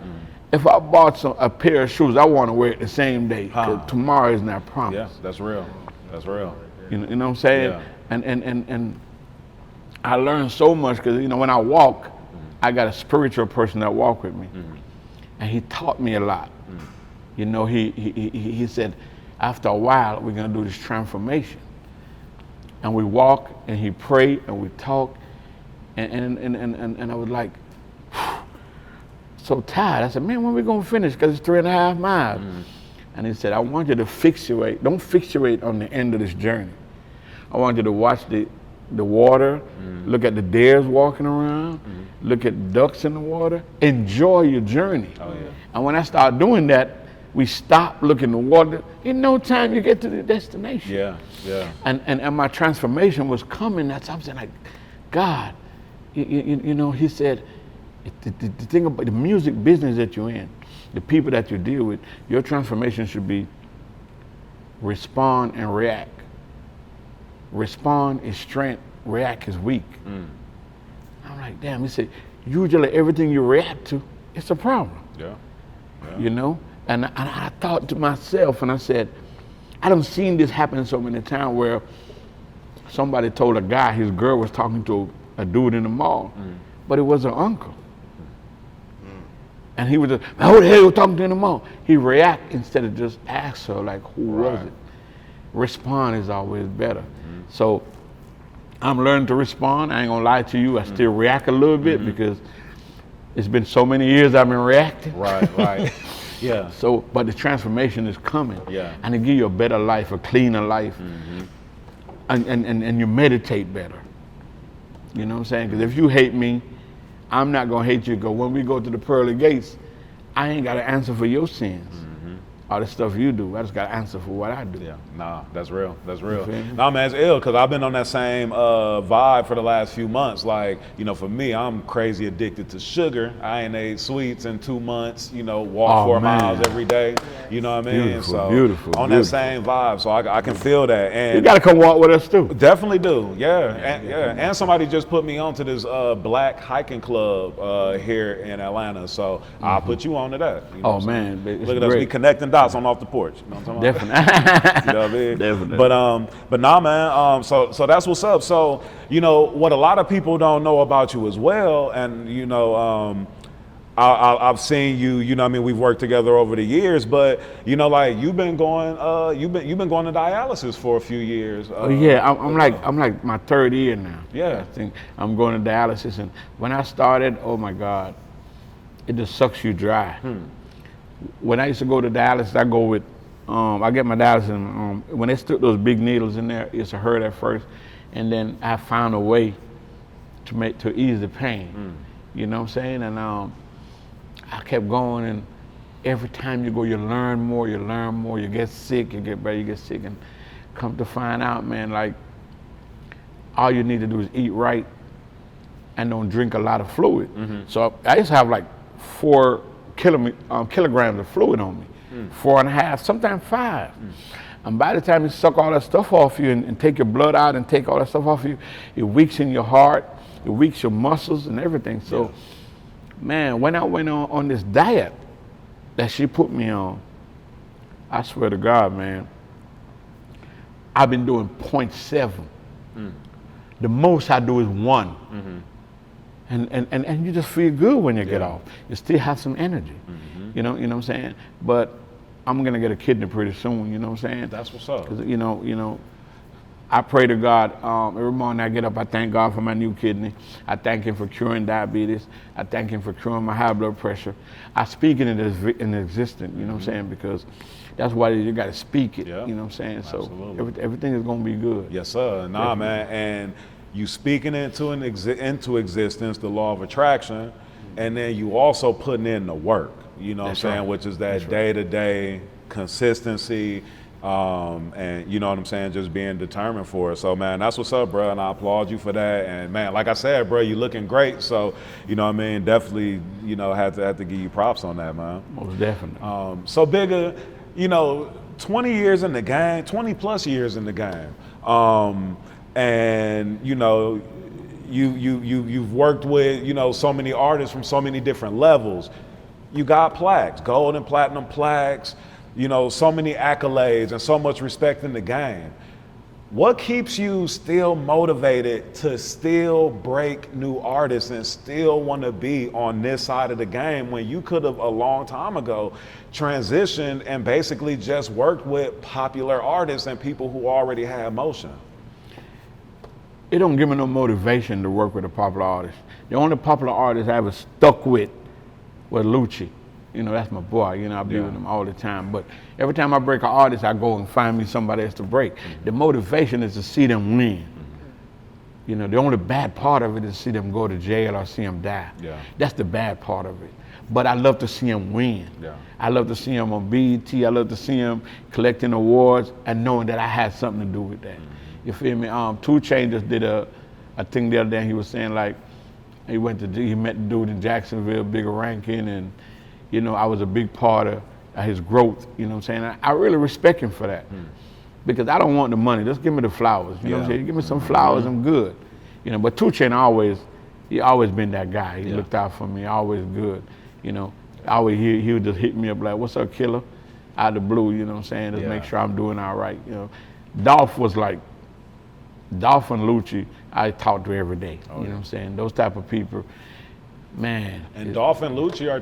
Speaker 1: if I bought a pair of shoes, I want to wear it the same day, because tomorrow is not
Speaker 3: Yeah,
Speaker 1: promised.
Speaker 3: that's real. That's real.
Speaker 1: You know what I'm saying?
Speaker 3: Yeah.
Speaker 1: And I learned so much, because when I walk, I got a spiritual person that walk with me, and he taught me a lot. He said, after a while, we're gonna do this transformation, and we walk, and he prayed, and we talk, and I was like, so tired. I said, man, when we gonna finish? Because it's 3.5 miles. And he said, I want you to fixate. Don't fixate on the end of this journey. I want you to watch the water, look at the deers walking around, look at ducks in the water, enjoy your journey.
Speaker 3: Oh, yeah.
Speaker 1: And when I started doing that, we stopped looking at the water. In no time, you get to the destination.
Speaker 3: Yeah.
Speaker 1: And my transformation was coming. That's something like, God, he said, the thing about the music business that you're in, the people that you deal with, your transformation should be respond and react. Respond is strength, react is weak. I'm like, damn, he said, usually everything you react to, it's a problem.
Speaker 3: Yeah.
Speaker 1: And I thought to myself, and I said, I done seen this happen so many times where somebody told a guy his girl was talking to a dude in the mall, but it was an uncle. And he was just, who the hell you talking to in the mall? He react instead of just ask her, like, who was it? Respond is always better. So I'm learning to respond. I ain't gonna lie to you, I still react a little bit, because it's been so many years I've been reacting.
Speaker 3: Right. Yeah.
Speaker 1: So, but the transformation is coming.
Speaker 3: Yeah.
Speaker 1: And to give you a better life, a cleaner life. And you meditate better. You know what I'm saying? Because if you hate me, I'm not gonna hate you, because when we go to the pearly gates, I ain't got to answer for your sins. All the stuff you do, I just got to answer for what I do.
Speaker 3: Yeah, nah, that's real. That's real.
Speaker 1: feel me?
Speaker 3: Nah, man, it's ill, because I've been on that same vibe for the last few months. Like, for me, I'm crazy addicted to sugar. I ain't ate sweets in 2 months, walk 4 miles every day. You know what I mean?
Speaker 1: Beautiful, beautiful.
Speaker 3: That same vibe, so I can feel that. And
Speaker 1: You got to come walk with us too.
Speaker 3: definitely do, and somebody just put me onto this black hiking club here in Atlanta, so I'll put you onto that. You know what I'm saying?
Speaker 1: man, it's
Speaker 3: Look at us, we
Speaker 1: great.
Speaker 3: connecting dots on off the porch. You know what I'm talking about?
Speaker 1: Definitely.
Speaker 3: You know what I mean?
Speaker 1: Definitely.
Speaker 3: But nah, man. So that's what's up. So what a lot of people don't know about you as well, and I've seen you. You know what I mean? We've worked together over the years, but like you've been going to dialysis for a few years.
Speaker 1: I'm like my third year now.
Speaker 3: Yeah.
Speaker 1: I think I'm going to dialysis, and when I started, oh my God, it just sucks you dry. When I used to go to dialysis, I go with I get my dialysis, and when they stuck those big needles in there, it's a hurt at first, and then I found a way to ease the pain. You know what I'm saying? And I kept going, and every time you go, you learn more, you get sick, you get better, you get sick, and come to find out, man, like, all you need to do is eat right and don't drink a lot of fluid. So I used to have like 4 kilograms of fluid on me, 4.5, sometimes 5. And by the time you suck all that stuff off you and take your blood out and take all that stuff off you, it weakens your heart, it weakens your muscles and everything. So, man, when I went on this diet that she put me on, I swear to God, man, I've been doing 0.7. The most I do is 1. And you just feel good when you get off. You still have some energy. You know what I'm saying? But I'm gonna get a kidney pretty soon, you know what I'm saying?
Speaker 3: That's what's up.
Speaker 1: 'Cause, you know, I pray to God, every morning I get up, I thank God for my new kidney. I thank Him for curing diabetes. I thank Him for curing my high blood pressure. I speak it in existence, you know what I'm saying? Because that's why you gotta speak it, you know what I'm saying?
Speaker 3: Absolutely.
Speaker 1: So everything is gonna be good.
Speaker 3: Yes, sir. Nah, man. And you speaking into existence the law of attraction, and then you also putting in the work, you know what I'm saying,
Speaker 1: right.
Speaker 3: which is that day-to-day consistency, and you know what I'm saying, just being determined for it. So, man, that's what's up, bro, and I applaud you for that. And, man, like I said, bro, you looking great. So, you know what I mean, definitely, you know, have to give you props on that, man.
Speaker 1: Most definitely.
Speaker 3: So, Bigga, you know, 20 years in the game, 20 plus years in the game. And you know, you've worked with, you know, so many artists from so many different levels. You got plaques, gold and platinum plaques, you know, so many accolades and so much respect in the game. What keeps you still motivated to still break new artists and still want to be on this side of the game when you could have a long time ago transitioned and basically just worked with popular artists and people who already had motion?
Speaker 1: It don't give me no motivation to work with a popular artist. The only popular artist I ever stuck with was Lucci. You know, that's my boy. You know, I be with him all the time. But every time I break an artist, I go and find me somebody else to break. The motivation is to see them win. You know, the only bad part of it is to see them go to jail or see them die. That's the bad part of it. But I love to see them win. I love to see them on BET. I love to see them collecting awards and knowing that I had something to do with that. You feel me? 2 Chainz just did a thing the other day. He was saying, like, he met the dude in Jacksonville, Bigga Rankin, and you know, I was a big part of his growth. You know what I'm saying? I really respect him for that, because I don't want the money. Just give me the flowers. You know what I'm saying? Give me some flowers, I'm good. You know, but 2 Chainz he always been that guy. He looked out for me, always good. You know, he would just hit me up like, "What's up, killer?" Out of the blue. You know what I'm saying? Just make sure I'm doing all right. You know, Dolph and Lucci, I talk to every day. You know what I'm saying? Those type of people, man.
Speaker 3: And Dolph and Lucci are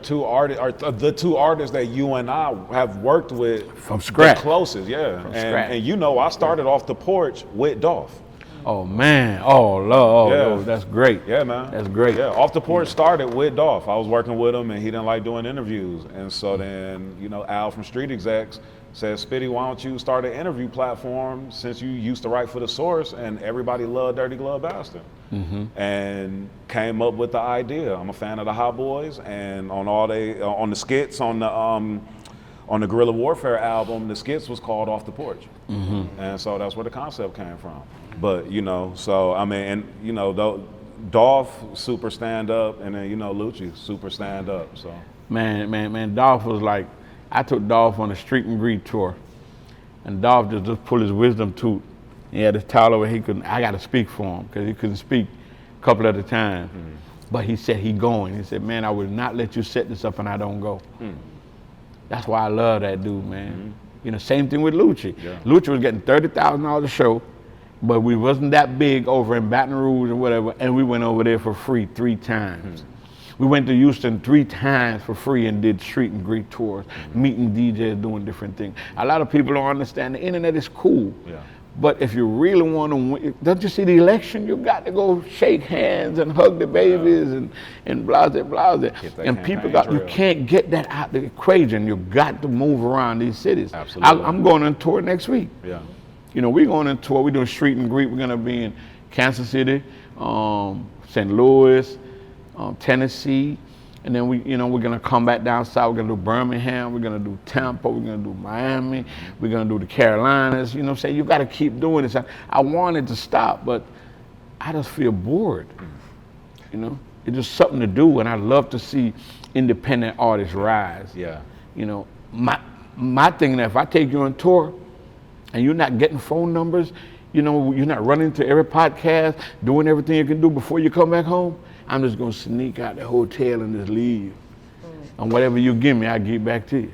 Speaker 3: the 2 artists that you and I have worked with
Speaker 1: from scratch.
Speaker 3: The closest, and you know, I started off the Porch with Dolph.
Speaker 1: Oh man, Lord, that's great.
Speaker 3: Yeah, man.
Speaker 1: That's great.
Speaker 3: Yeah, Off the Porch started with Dolph. I was working with him and he didn't like doing interviews. And so then, you know, Al from Street Execs said, "Spitty, why don't you start an interview platform since you used to write for The Source and everybody loved Dirty Glove Bastard?" And came up with the idea. I'm a fan of the Hot Boys, and on the skits on the Guerrilla Warfare album, the skits was called Off the Porch. And so that's where the concept came from. But, you know, so, I mean, and, you know, Dolph, super stand up, and then, you know, Lucci, super stand up, so.
Speaker 1: Man, Dolph was like, I took Dolph on a street and greet tour, and Dolph just pulled his wisdom tooth. He had this towel where I got to speak for him, because he couldn't speak a couple at a time. But he said he going. He said, "Man, I will not let you set this up and I don't go." That's why I love that dude, man. You know, same thing with Lucci. Lucci was getting $30,000 a show, but we wasn't that big over in Baton Rouge or whatever, and we went over there for free 3 times. We went to Houston 3 times for free and did street and greet tours, meeting DJs, doing different things. A lot of people don't understand the internet is cool, But if you really want to win, don't you see the election? You got to go shake hands and hug the babies and blah, blah, blah. And people you can't get that out of the equation. You got to move around these cities.
Speaker 3: Absolutely.
Speaker 1: I'm going on tour next week.
Speaker 3: Yeah.
Speaker 1: You know, we're going on tour. We're doing street and greet. We're going to be in Kansas City, St. Louis, Tennessee. And then we're gonna come back down south. We're gonna do Birmingham. We're gonna do Tampa. We're gonna do Miami. We're gonna do the Carolinas. You know what I'm saying? You gotta keep doing this. I wanted to stop, but I just feel bored. You know, it's just something to do, and I love to see independent artists rise.
Speaker 3: Yeah.
Speaker 1: You know, my thing that if I take you on tour, and you're not getting phone numbers, you know, you're not running to every podcast, doing everything you can do before you come back home. I'm just gonna sneak out the hotel and just leave. And whatever you give me, I give back to you.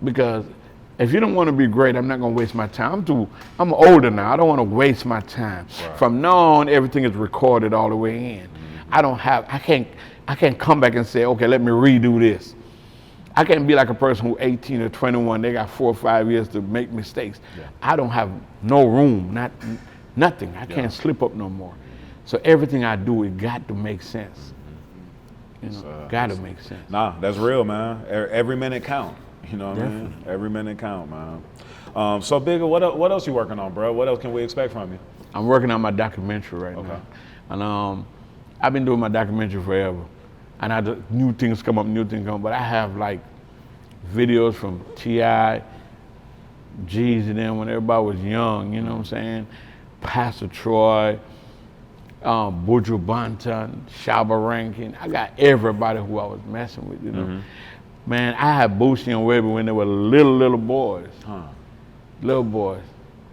Speaker 1: Because if you don't want to be great, I'm not gonna waste my time. I'm older now. I don't want to waste my time. Right. From now on, everything is recorded all the way in. I can't come back and say, okay, let me redo this. I can't be like a person who's 18 or 21. They got 4 or 5 years to make mistakes. Yeah. I don't have no room, nothing. I can't slip up no more. So everything I do, it got to make sense. You know, got to make sense.
Speaker 3: Nah, that's real, man. Every minute count. You know what I mean? Every minute count, man. So Bigga, what else you working on, bro? What else can we expect from you?
Speaker 1: I'm working on my documentary right now. And I've been doing my documentary forever. And new things come up, but I have like videos from T.I., G's and them when everybody was young, you know what I'm saying? Pastor Troy, Buju Banton, Bigga Rankin. I got everybody who I was messing with, you know. Man, I had Boosie and Webby when they were little boys. Little boys.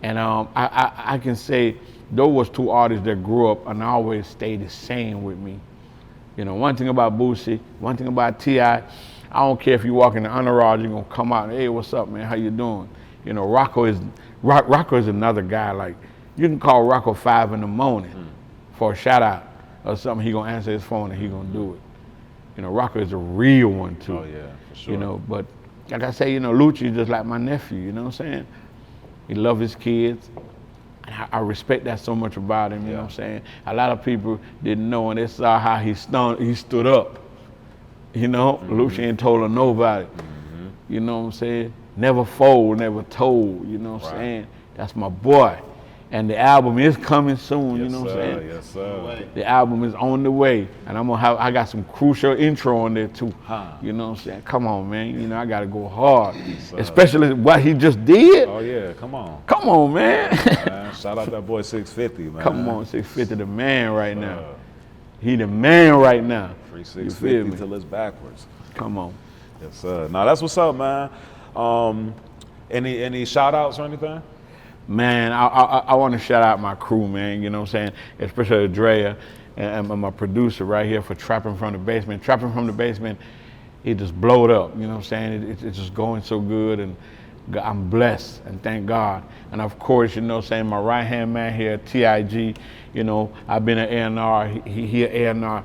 Speaker 1: And I can say those was two artists that grew up and always stayed the same with me. You know, one thing about Boosie, one thing about T.I., I don't care if you walk in the underdog, you're gonna come out and, hey, what's up, man, how you doing? You know, Rocco is another guy, like, you can call Rocco 5 in the morning for a shout out or something, he gonna answer his phone and he gonna do it. You know, Rocco is a real one too.
Speaker 3: Oh yeah, for sure.
Speaker 1: You know, but like I say, you know, Lucci is just like my nephew, you know what I'm saying? He loves his kids. And I respect that so much about him, you know what I'm saying? A lot of people didn't know and they saw how he stood up. You know, Lucci ain't told on nobody. You know what I'm saying? Never fold, never told, you know what I'm saying? That's my boy. And the album is coming soon, you know what I'm saying?
Speaker 3: Yes, sir.
Speaker 1: The album is on the way, and I got some crucial intro on there too. You know what I'm saying? Come on, man. You know, I gotta go hard. Especially what he just did.
Speaker 3: Oh yeah, come on.
Speaker 1: Come on, man.
Speaker 3: Shout out that boy 650, man.
Speaker 1: Come on, 650 the man right now. He the man right now.
Speaker 3: Free 650 till it's backwards.
Speaker 1: Come on.
Speaker 3: Yes, sir. Now that's what's up, man. Any shout outs or anything?
Speaker 1: Man, I want to shout out my crew, man, you know what I'm saying? Especially Drea and my producer right here for Trapping from the Basement. Trapping from the Basement, it just blowed up, you know what I'm saying? It's just going so good, and I'm blessed, and thank God. And of course, you know what I'm saying, my right-hand man here, TIG, you know, I've been an A&R, he an A&R.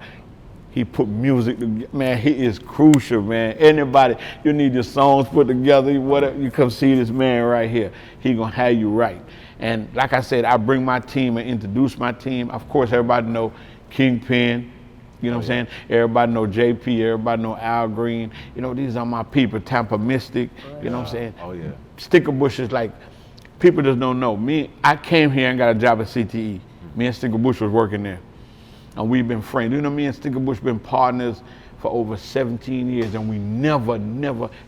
Speaker 1: He put music together, man, he is crucial, man. Anybody, you need your songs put together, whatever, you come see this man right here. He gonna have you right. And like I said, I bring my team and introduce my team. Of course, everybody know Kingpin, you know what I'm saying? Everybody know JP, everybody know Al Green. You know, these are my people, Tampa Mystic, you know what I'm saying?
Speaker 3: Oh yeah.
Speaker 1: Sticker Bush is like, people just don't know. I came here and got a job at CTE. Me and Sticker Bush was working there. And we've been friends. You know, me and Sticker Bush been partners for over 17 years, and we never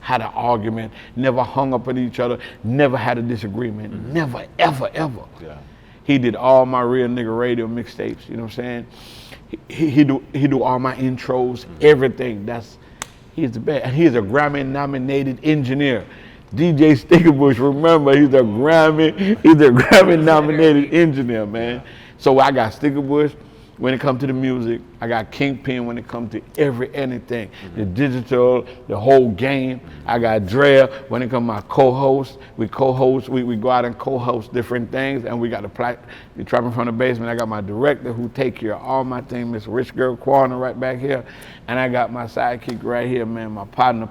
Speaker 1: had an argument, never hung up at each other, never had a disagreement, never, ever.
Speaker 3: Yeah.
Speaker 1: He did all my Real Nigga Radio mixtapes, you know what I'm saying? He do all my intros, everything. He's the best. And he's a Grammy-nominated engineer. DJ Sticker Bush, remember, he's a Grammy-nominated engineer, man. So I got Sticker Bush. When it comes to the music, I got Kingpin when it comes to anything. The digital, the whole game. I got Drea when it comes to my co-host. We co-host, we go out and co-host different things, and we got the Trapping from the Basement. I got my director who take care of all my things, Miss Rich Girl Corner right back here. And I got my sidekick right here, man, my partner,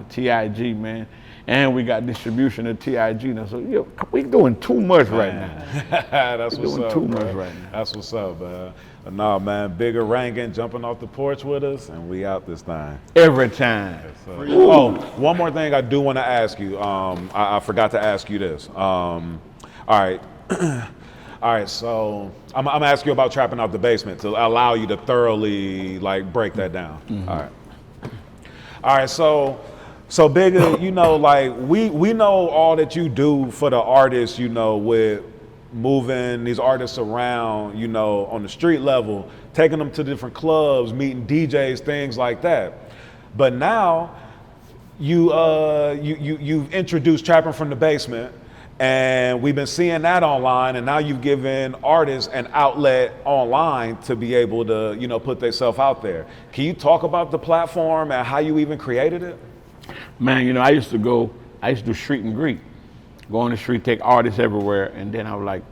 Speaker 1: TIG, man. and we got distribution at TIG now. So we doing too much right now.
Speaker 3: That's
Speaker 1: We're
Speaker 3: what's
Speaker 1: doing
Speaker 3: up,
Speaker 1: too
Speaker 3: bro.
Speaker 1: much right now.
Speaker 3: That's what's up, man. But nah, man, Bigga Rankin jumping off the porch with us, and we out this time.
Speaker 1: Every time.
Speaker 3: Oh, one more thing I do want to ask you. I forgot to ask you this. All right. All right, so I'm gonna ask you about Trapping Out the Basement to allow you to thoroughly like break that down. All right, so Bigga, you know, like we know all that you do for the artists, you know, with moving these artists around, you know, on the street level, taking them to different clubs, meeting DJs, things like that. But now you've introduced Trapping from the Basement, and we've been seeing that online, and now you've given artists an outlet online to be able to, you know, put themselves out there. Can you talk about the platform and how you even created it?
Speaker 1: Man, you know, I used to do street and greet. Go on the street, take artists everywhere, and then I was like,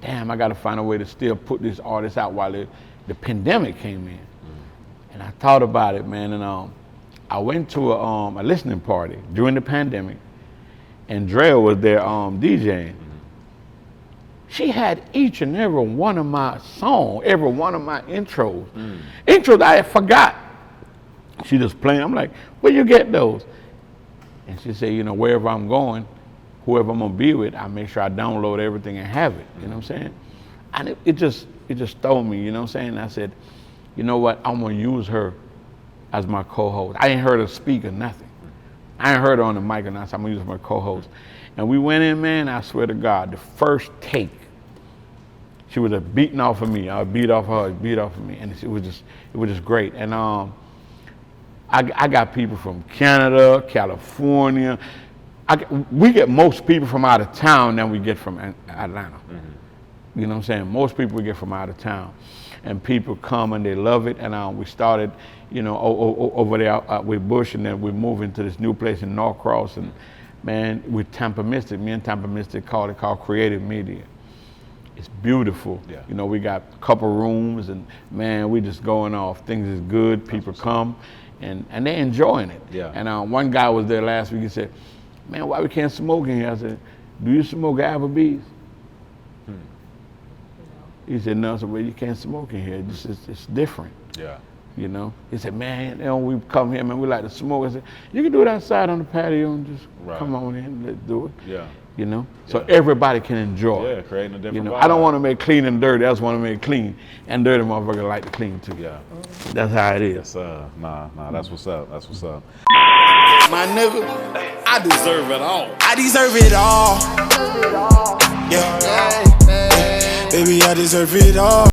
Speaker 1: damn, I gotta find a way to still put these artists out while the pandemic came in. And I thought about it, man, and I went to a listening party during the pandemic, and Drea was there DJing. She had each and every one of my songs, every one of my intros. Intros I forgot. She just playing. I'm like, where you get those? And she said, you know, wherever I'm going, whoever I'm gonna be with, I make sure I download everything and have it. You know what I'm saying? And it just stole me. You know what I'm saying? I said, you know what? I'm gonna use her as my co-host. I ain't heard her speak or nothing. I ain't heard her on the mic or nothing. So I'm gonna use her as my co-host. And we went in, man. I swear to God, the first take, she was beating off of me. I beat off her, beat off of me, and it was just great. And I got people from Canada, California. We get most people from out of town than we get from Atlanta. You know what I'm saying? Most people we get from out of town. And people come and they love it. And we started, you know, over there with Bush, and then we moved into this new place in Norcross. And man, with Tampa Mystic, me and Tampa Mystic called Creative Media. It's beautiful. Yeah. You know, we got a couple rooms, and man, we just going off. Things is good. People come, and they're enjoying it. Yeah. And one guy was there last week. He said, man, why we can't smoke in here? I said, do you smoke Applebee's? He said, no. I said, well, you can't smoke in here. It's different. Yeah. You know? He said, man, you know, we come here, man, we like to smoke. I said, you can do it outside on the patio and just come on in and let's do it. Yeah. You know? So everybody can enjoy.
Speaker 3: Yeah, creating a different
Speaker 1: you know,
Speaker 3: vibe.
Speaker 1: I don't want to make clean and dirty. I just want to make clean. And dirty motherfuckers like to clean too. Yeah. That's how it is.
Speaker 3: Nah, that's what's up. That's what's up.
Speaker 2: My nigga, I deserve it all. I deserve it all. Yeah. Baby, I deserve it all.